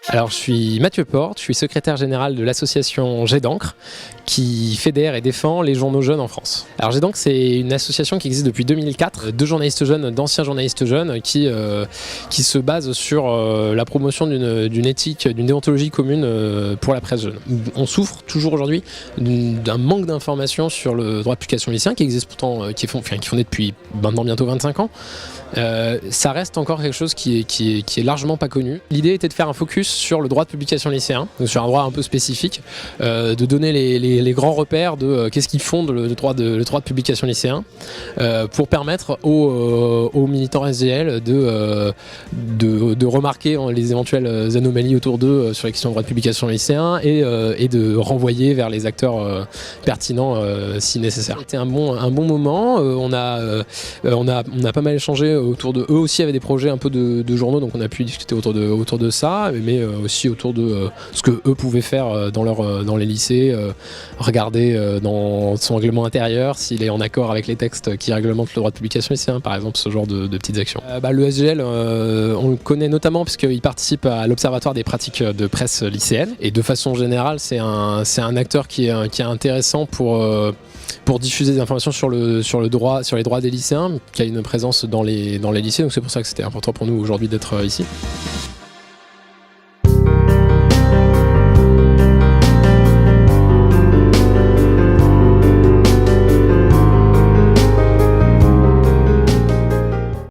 Alors, je suis Mathieu Porte, je suis secrétaire général de l'association Jet d'encre qui fédère et défend les journaux jeunes en France. Alors, Jet d'encre, c'est une association qui existe depuis 2004, de journalistes jeunes, d'anciens journalistes jeunes qui se base sur la promotion d'une éthique, d'une déontologie commune pour la presse jeune. On souffre toujours aujourd'hui d'un manque d'informations sur le droit de publication lycéen qui existe pourtant, qui est fondé depuis maintenant bientôt 25 ans. Ça reste encore quelque chose qui est largement pas connu. L'idée était de faire un focus sur le droit de publication lycéen, donc sur un droit un peu spécifique, de donner les grands repères de qu'est-ce qui fonde le droit de publication lycéen, pour permettre aux militants SGL de remarquer les éventuelles anomalies autour d'eux sur les questions de droit de publication lycéen et de renvoyer vers les acteurs pertinents si nécessaire. C'était un bon moment. On a pas mal échangé autour de eux aussi avaient des projets un peu de journaux, donc on a pu discuter autour de ça, mais aussi autour de ce que eux pouvaient faire dans les lycées, regarder dans son règlement intérieur s'il est en accord avec les textes qui réglementent le droit de publication lycéen, par exemple, ce genre de petites actions. Le SGL, on le connaît notamment parce qu'il participe à l'Observatoire des pratiques de presse lycéenne, et de façon générale c'est un acteur qui est intéressant pour diffuser des informations sur les droits des lycéens, qui a une présence dans les lycées, donc c'est pour ça que c'était important pour nous aujourd'hui d'être ici.